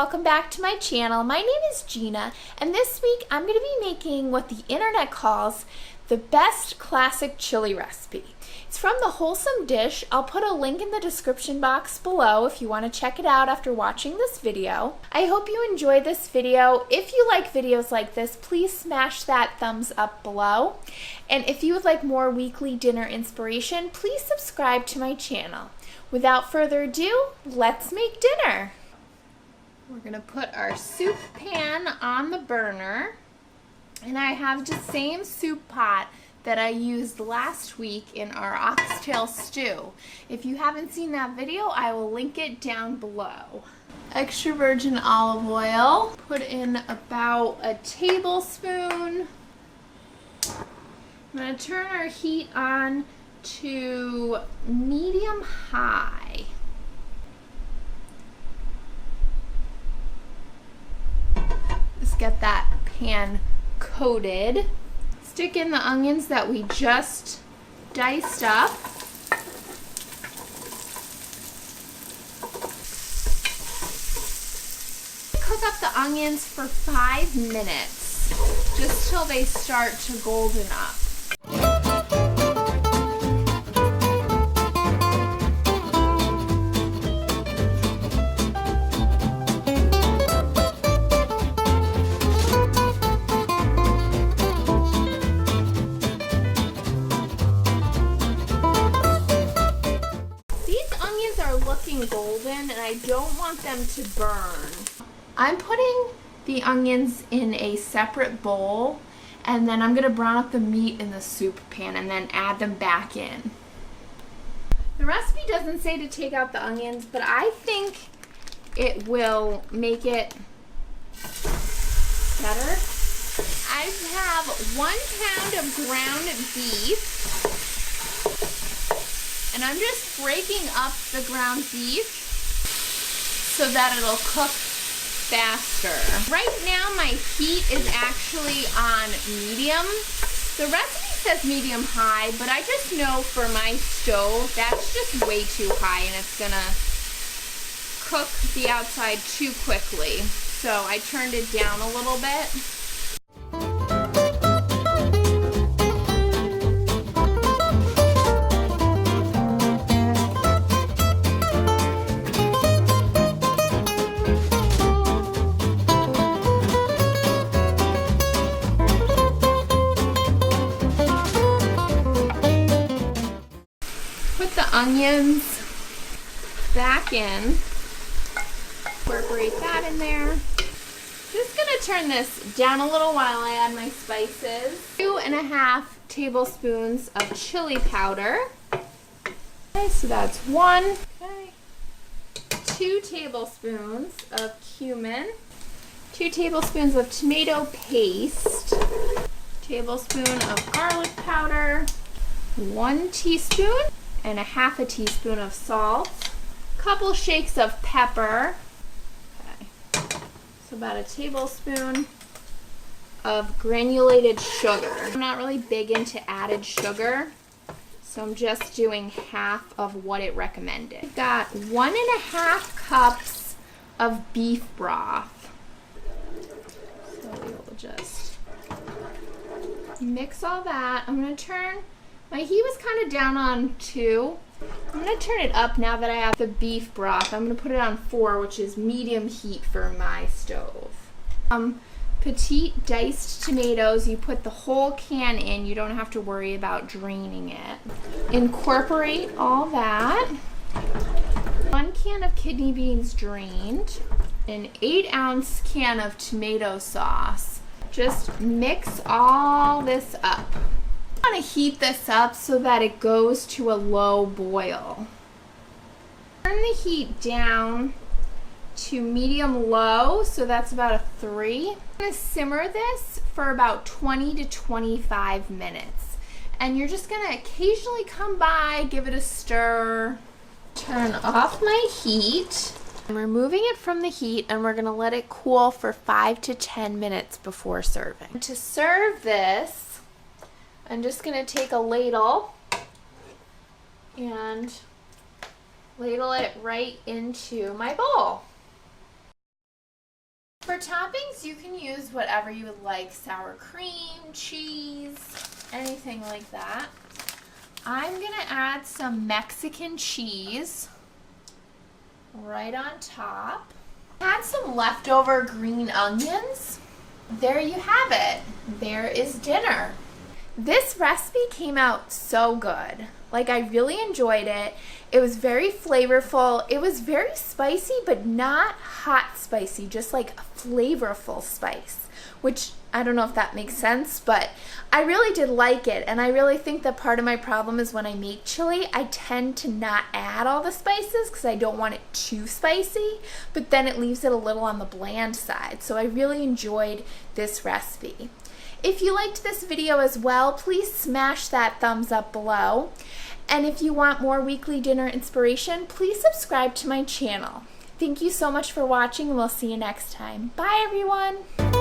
welcome back to my channel. My name is Gina, and this week I'm going to be making what the internet calls the best classic chili recipe. It's from The Wholesome Dish. I'll put a link in the description box below if you want to check it out after watching this video. I hope you enjoyed this video. If you like videos like this, please smash that thumbs up below. And if you would like more weekly dinner inspiration, please subscribe to my channel. Without further ado, let's make dinner. We're going to put our soup pan on the burner, and I have the same soup pot that I used last week in our oxtail stew. If you haven't seen that video, I will link it down below. Extra virgin olive oil, put in about a tablespoon. I'm going to turn our heat on to medium high. Just get that pan coated. Stick in the onions that we just diced up. Cook up the onions for 5 minutes, just till they start to golden up. Looking golden, and I don't want them to burn. I'm putting the onions in a separate bowl, and then I'm going to brown up the meat in the soup pan and then add them back in. The recipe doesn't say to take out the onions, but I think it will make it better. I have 1 pound of ground beef. And I'm just breaking up the ground beef so that it'll cook faster. Right now my heat is actually on medium. The recipe says medium high, but I just know for my stove that's just way too high and it's gonna cook the outside too quickly. So I turned it down a little bit. Onions back in, incorporate that in there. Just gonna turn this down a little while I add my spices. 2.5 tablespoons of chili powder. Okay, so that's 1. Okay. 2 tablespoons of cumin. 2 tablespoons of tomato paste. Tablespoon of garlic powder. 1 teaspoon. And 1/2 teaspoon of salt, couple shakes of pepper, okay. So about a tablespoon of granulated sugar. I'm not really big into added sugar, so I'm just doing half of what it recommended. I've got 1.5 cups of beef broth. So we'll just mix all that. I'm gonna turn. My heat was kind of down on 2. I'm going to turn it up now that I have the beef broth. I'm going to put it on 4, which is medium heat for my stove. Petite diced tomatoes, you put the whole can in. You don't have to worry about draining it. Incorporate all that. 1 can of kidney beans drained. An 8-ounce can of tomato sauce. Just mix all this up. I want to heat this up so that it goes to a low boil. Turn the heat down to medium low, so that's about a 3. I'm going to simmer this for about 20 to 25 minutes. And you're just going to occasionally come by, give it a stir. Turn off my heat. I'm removing it from the heat, and we're going to let it cool for 5 to 10 minutes before serving. To serve this, I'm just going to take a ladle and ladle it right into my bowl. toppings, you can use whatever you would like. Sour cream, cheese, anything like that. I'm gonna add some Mexican cheese right on top. Add some leftover green onions. There you have it. There is dinner. This recipe came out so good. Like, I really enjoyed it. It was very flavorful. It was very spicy, but not hot spicy, just like a flavorful spice, which I don't know if that makes sense, but I really did like it. And I really think that part of my problem is when I make chili, I tend to not add all the spices because I don't want it too spicy, but then it leaves it a little on the bland side. So I really enjoyed this recipe. If you liked this video as well, please smash that thumbs up below. And if you want more weekly dinner inspiration, please subscribe to my channel. Thank you so much for watching, and we'll see you next time. Bye, everyone.